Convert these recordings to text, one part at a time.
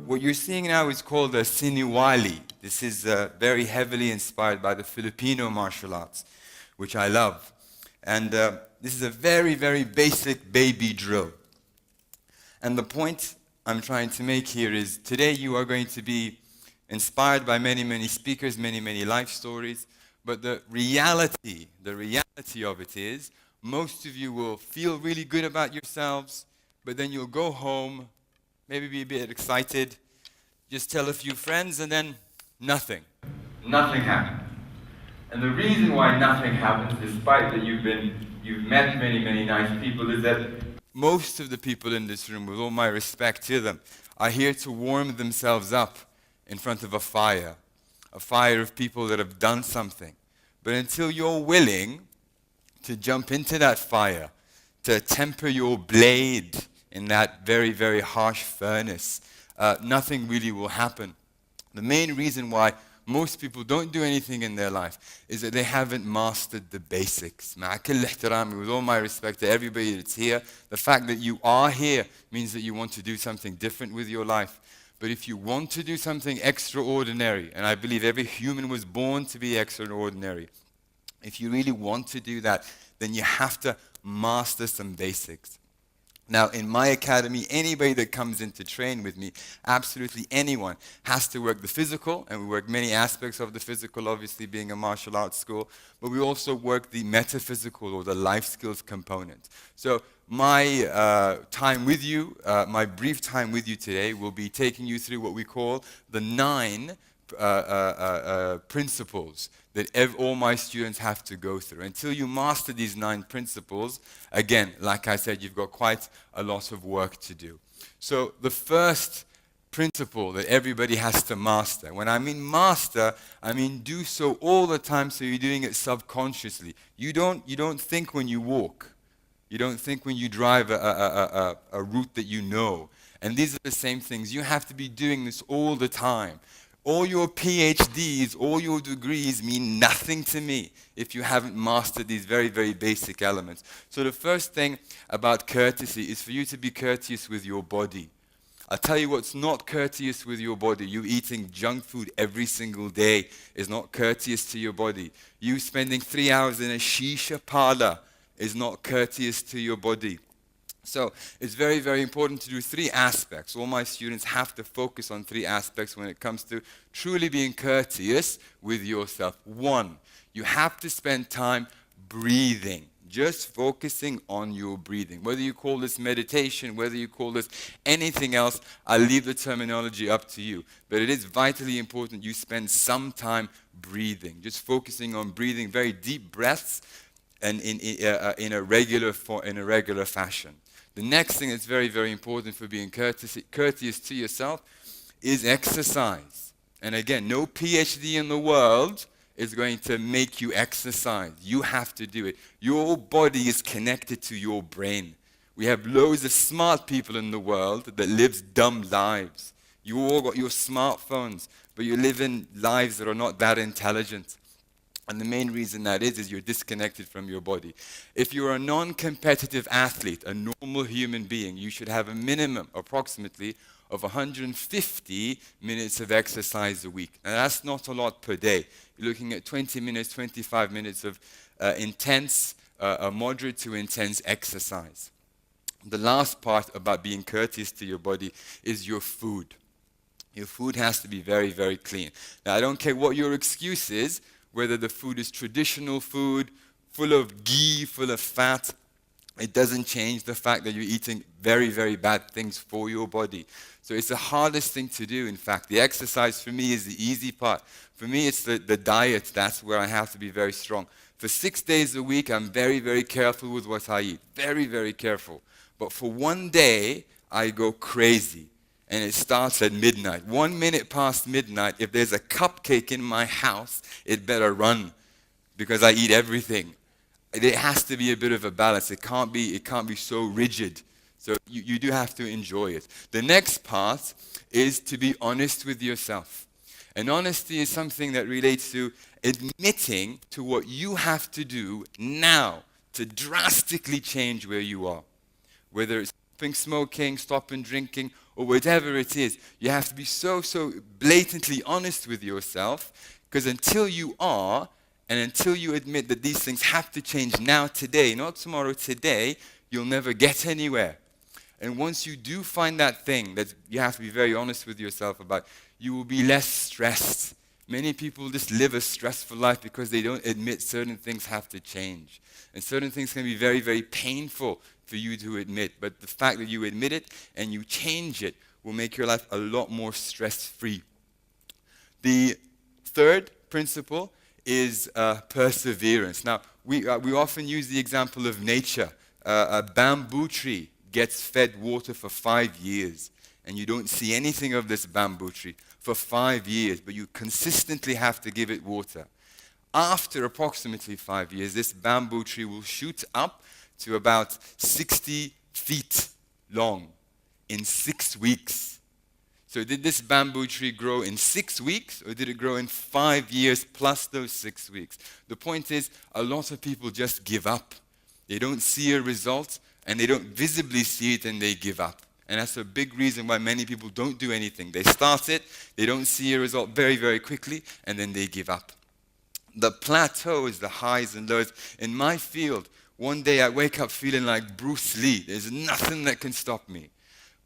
What you're seeing now is called a Siniwali. This is very heavily inspired by the Filipino martial arts, which I love. And this is a very, very basic baby drill. And the point I'm trying to make here is today you are going to be inspired by many, many speakers, many, many life stories. But the reality of it is most of you will feel really good about yourselves, but then you'll go home, maybe be a bit excited, just tell a few friends, and then nothing. Nothing happens. And the reason why nothing happens, despite that you've met many, many nice people, is that most of the people in this room, with all my respect to them, are here to warm themselves up in front of a fire of people that have done something. But until you're willing to jump into that fire, to temper your blade in that very, very harsh furnace, nothing really will happen. The main reason why most people don't do anything in their life is that they haven't mastered the basics. With all my respect to everybody that's here, the fact that you are here means that you want to do something different with your life. But if you want to do something extraordinary, and I believe every human was born to be extraordinary, if you really want to do that, then you have to master some basics. Now, in my academy, anybody that comes in to train with me, absolutely anyone, has to work the physical, and we work many aspects of the physical, obviously being a martial arts school, but we also work the metaphysical or the life skills component. So my time with you, my brief time with you today, will be taking you through what we call the 9 principles that all my students have to go through. Until you master these 9 principles, again, like I said, you've got quite a lot of work to do. So the first principle that everybody has to master, when I mean master, I mean do so all the time, so you're doing it subconsciously. You don't think when you walk. You don't think when you drive a route that you know. And these are the same things. You have to be doing this all the time. All your PhDs, all your degrees mean nothing to me if you haven't mastered these very, very basic elements. So the first thing about courtesy is for you to be courteous with your body. I'll tell you what's not courteous with your body. You eating junk food every single day is not courteous to your body. You spending 3 hours in a shisha parlor is not courteous to your body. So it's very, very important to do 3 aspects. All my students have to focus on 3 aspects when it comes to truly being courteous with yourself. 1, you have to spend time breathing, just focusing on your breathing. Whether you call this meditation, whether you call this anything else, I'll leave the terminology up to you. But it is vitally important you spend some time breathing, just focusing on breathing very deep breaths and in a regular fashion. The next thing that's very, very important for being courteous to yourself is exercise. And again, no PhD in the world is going to make you exercise. You have to do it. Your body is connected to your brain. We have loads of smart people in the world that live dumb lives. You all got your smartphones, but you live in lives that are not that intelligent. And the main reason that is you're disconnected from your body. If you're a non-competitive athlete, a normal human being, you should have a minimum, approximately, of 150 minutes of exercise a week. Now that's not a lot per day. You're looking at 20 minutes, 25 minutes of intense, moderate to intense exercise. The last part about being courteous to your body is your food. Your food has to be very, very clean. Now I don't care what your excuse is, whether the food is traditional food, full of ghee, full of fat, it doesn't change the fact that you're eating very, very bad things for your body. So it's the hardest thing to do, in fact. The exercise for me is the easy part. For me, it's the diet. That's where I have to be very strong. For 6 days a week, I'm very, very careful with what I eat. Very, very careful. But for one day, I go crazy. And it starts at midnight. 1 minute past midnight, if there's a cupcake in my house, it better run, because I eat everything. There has to be a bit of a balance. It can't be so rigid. So you do have to enjoy it. The next part is to be honest with yourself. And honesty is something that relates to admitting to what you have to do now to drastically change where you are. Whether it's stopping smoking, stopping drinking, or whatever it is, you have to be so blatantly honest with yourself, because until you are, and until you admit that these things have to change now, today, not tomorrow, today, you'll never get anywhere. And once you do find that thing that you have to be very honest with yourself about, you will be less stressed. Many people just live a stressful life because they don't admit certain things have to change. And certain things can be very, very painful for you to admit. But the fact that you admit it and you change it will make your life a lot more stress-free. The third principle is perseverance. Now, we often use the example of nature. A bamboo tree gets fed water for 5 years, and you don't see anything of this bamboo tree for 5 years, but you consistently have to give it water. After approximately 5 years, this bamboo tree will shoot up to about 60 feet long in 6 weeks. So did this bamboo tree grow in 6 weeks, or did it grow in 5 years plus those 6 weeks? The point is, a lot of people just give up. They don't see a result, and they don't visibly see it, and they give up. And that's a big reason why many people don't do anything. They start it, they don't see a result very, very quickly, and then they give up. The plateaus, the highs and lows. In my field, one day I wake up feeling like Bruce Lee. There's nothing that can stop me.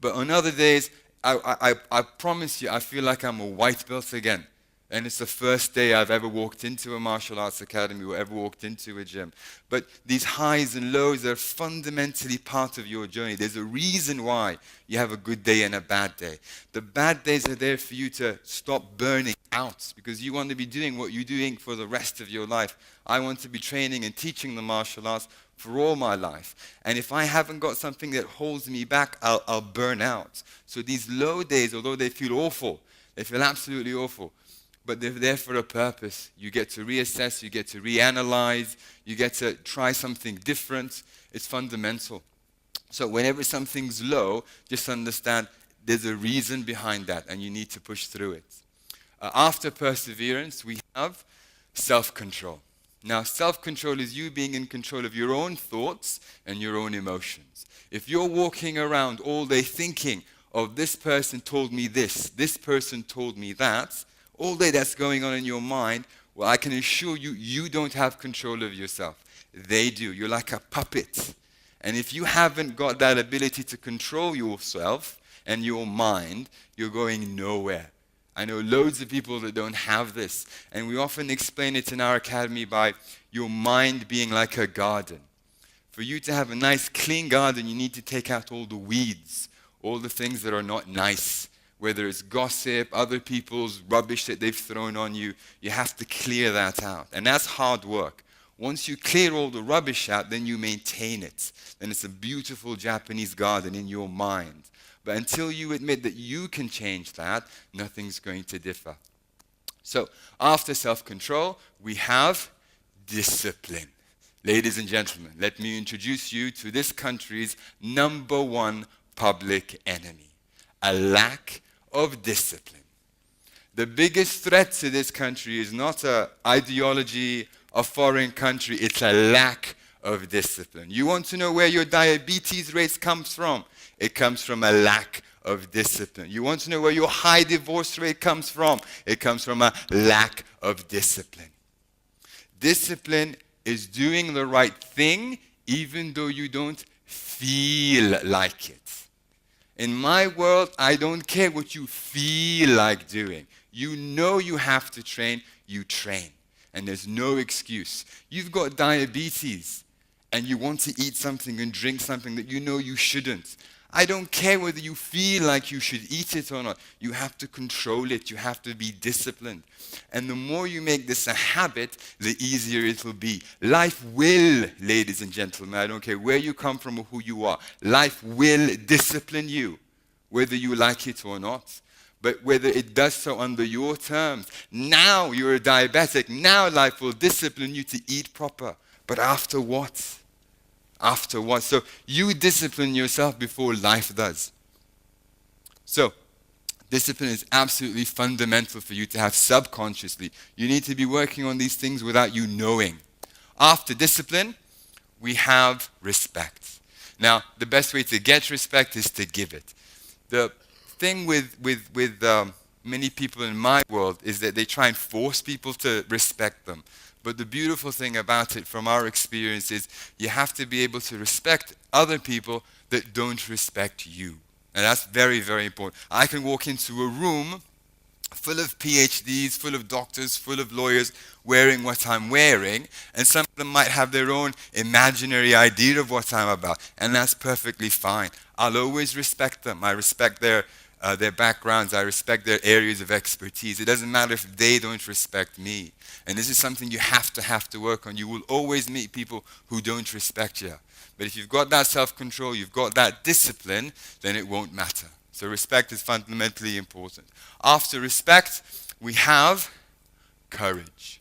But on other days, I promise you, I feel like I'm a white belt again. And it's the first day I've ever walked into a martial arts academy or ever walked into a gym. But these highs and lows are fundamentally part of your journey. There's a reason why you have a good day and a bad day. The bad days are there for you to stop burning out, because you want to be doing what you're doing for the rest of your life. I want to be training and teaching the martial arts for all my life. And if I haven't got something that holds me back, I'll burn out. So these low days, although they feel awful, they feel absolutely awful, but they're there for a purpose. You get to reassess, you get to reanalyze, you get to try something different. It's fundamental. So whenever something's low, just understand there's a reason behind that, and you need to push through it. After perseverance, we have self-control. Now, self-control is you being in control of your own thoughts and your own emotions. If you're walking around all day thinking, oh, this person told me this person told me that, all day that's going on in your mind, well, I can assure you, you don't have control of yourself. They do. You're like a puppet. And if you haven't got that ability to control yourself and your mind, you're going nowhere. I know loads of people that don't have this. And we often explain it in our academy by your mind being like a garden. For you to have a nice, clean garden, you need to take out all the weeds, all the things that are not nice. Whether it's gossip, other people's rubbish that they've thrown on you, you have to clear that out. And that's hard work. Once you clear all the rubbish out, then you maintain it. Then it's a beautiful Japanese garden in your mind. But until you admit that you can change that, nothing's going to differ. So after self-control, we have discipline. Ladies and gentlemen, let me introduce you to this country's #1 public enemy: a lack of discipline. The biggest threat to this country is not an ideology, a foreign country, it's a lack of discipline. You want to know where your diabetes rates comes from? It comes from a lack of discipline. You want to know where your high divorce rate comes from? It comes from a lack of discipline. Discipline is doing the right thing even though you don't feel like it. In my world, I don't care what you feel like doing. You know you have to train, you train. And there's no excuse. You've got diabetes, and you want to eat something and drink something that you know you shouldn't. I don't care whether you feel like you should eat it or not. You have to control it. You have to be disciplined. And the more you make this a habit, the easier it will be. Life will, ladies and gentlemen, I don't care where you come from or who you are, life will discipline you, whether you like it or not. But whether it does so under your terms. Now you're a diabetic. Now life will discipline you to eat proper. But after what? After what? So you discipline yourself before life does. So discipline is absolutely fundamental for you to have subconsciously. You need to be working on these things without you knowing. After discipline, we have respect. Now, the best way to get respect is to give it. The thing with many people in my world is that they try and force people to respect them. But the beautiful thing about it from our experience is you have to be able to respect other people that don't respect you. And that's very, very important. I can walk into a room full of PhDs, full of doctors, full of lawyers, wearing what I'm wearing, and some of them might have their own imaginary idea of what I'm about, and that's perfectly fine. I'll always respect them. I respect their backgrounds. I respect their areas of expertise. It doesn't matter if they don't respect me. And this is something you have to work on. You will always meet people who don't respect you. But if you've got that self-control, you've got that discipline, then it won't matter. So respect is fundamentally important. After respect, we have courage.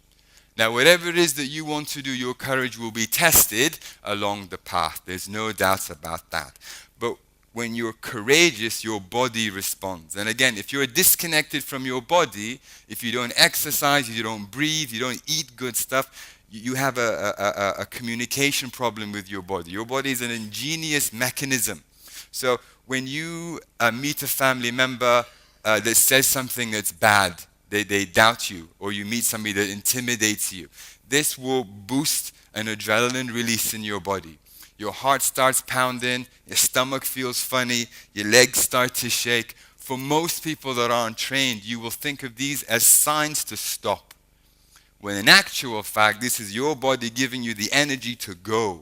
Now, whatever it is that you want to do, your courage will be tested along the path. There's no doubt about that. But when you're courageous, your body responds. And again, if you're disconnected from your body, if you don't exercise, you don't breathe, you don't eat good stuff, you have a communication problem with your body. Your body is an ingenious mechanism. So when you meet a family member that says something that's bad, they doubt you, or you meet somebody that intimidates you, this will boost an adrenaline release in your body. Your heart starts pounding, your stomach feels funny, your legs start to shake. For most people that aren't trained, you will think of these as signs to stop. When in actual fact, this is your body giving you the energy to go.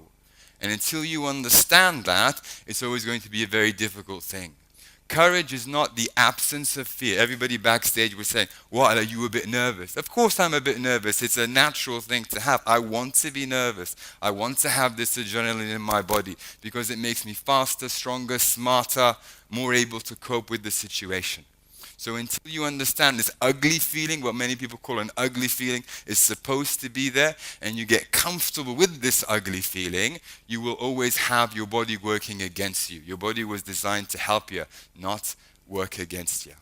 And until you understand that, it's always going to be a very difficult thing. Courage is not the absence of fear. Everybody backstage was saying, "What, are you a bit nervous?" Of course I'm a bit nervous. It's a natural thing to have. I want to be nervous. I want to have this adrenaline in my body because it makes me faster, stronger, smarter, more able to cope with the situation. So until you understand this ugly feeling, what many people call an ugly feeling, is supposed to be there, and you get comfortable with this ugly feeling, you will always have your body working against you. Your body was designed to help you, not work against you.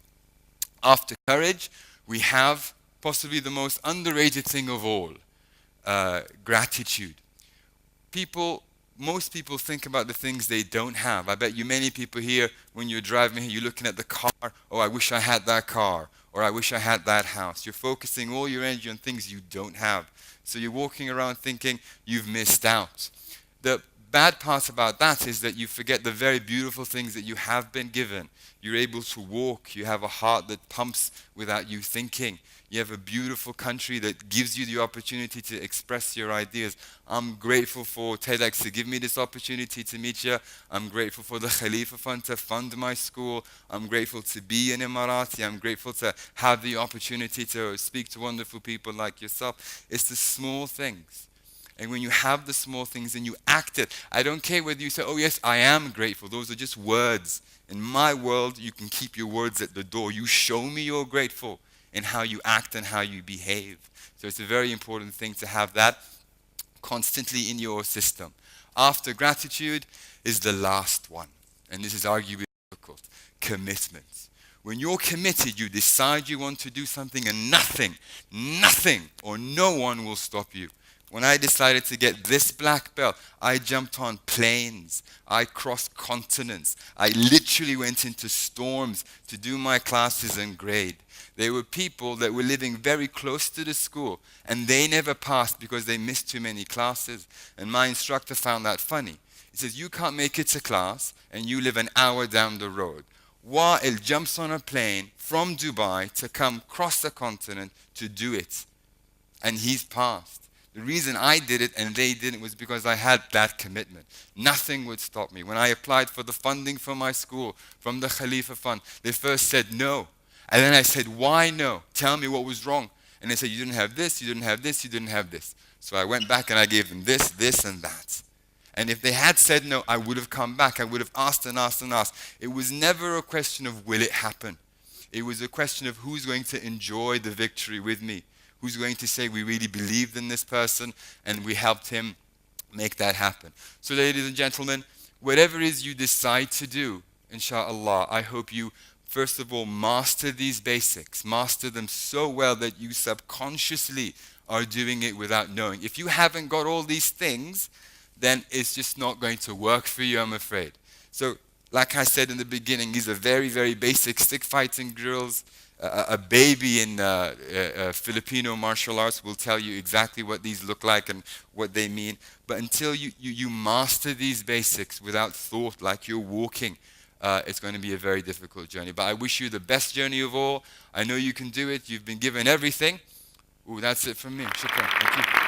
After courage, we have possibly the most underrated thing of all, gratitude. Most people think about the things they don't have. I bet you many people here, when you're driving here, you're looking at the car, "Oh, I wish I had that car," or "I wish I had that house." You're focusing all your energy on things you don't have. So you're walking around thinking you've missed out. The bad part about that is that you forget the very beautiful things that you have been given. You're able to walk. You have a heart that pumps without you thinking. You have a beautiful country that gives you the opportunity to express your ideas. I'm grateful for TEDx to give me this opportunity to meet you. I'm grateful for the Khalifa Fund to fund my school. I'm grateful to be an Emirati. I'm grateful to have the opportunity to speak to wonderful people like yourself. It's the small things. And when you have the small things and you act it, I don't care whether you say, "Oh yes, I am grateful." Those are just words. In my world, you can keep your words at the door. You show me you're grateful in how you act and how you behave. So it's a very important thing to have that constantly in your system. After gratitude is the last one. And this is arguably difficult. Commitment. When you're committed, you decide you want to do something, and nothing or no one will stop you. When I decided to get this black belt, I jumped on planes. I crossed continents. I literally went into storms to do my classes and grade. There were people that were living very close to the school, and they never passed because they missed too many classes. And my instructor found that funny. He says, "You can't make it to class, and you live an hour down the road." Wael jumps on a plane from Dubai to come cross the continent to do it. And he's passed. The reason I did it and they didn't was because I had that commitment. Nothing would stop me. When I applied for the funding for my school from the Khalifa Fund, they first said no. And then I said, "Why no? Tell me what was wrong." And they said, "You didn't have this, you didn't have this, you didn't have this." So I went back and I gave them this, this, and that. And if they had said no, I would have come back. I would have asked and asked and asked. It was never a question of will it happen. It was a question of who's going to enjoy the victory with me. Who's going to say we really believed in this person and we helped him make that happen. So ladies and gentlemen, whatever it is you decide to do, inshallah, I hope you first of all master these basics. Master them so well that you subconsciously are doing it without knowing. If you haven't got all these things, then it's just not going to work for you, I'm afraid. So, like I said in the beginning, these are very, very basic stick fighting drills. A baby in Filipino martial arts will tell you exactly what these look like and what they mean. But until you master these basics without thought, like you're walking, it's going to be a very difficult journey. But I wish you the best journey of all. I know you can do it. You've been given everything. Ooh, that's it from me. Shukran. Thank you.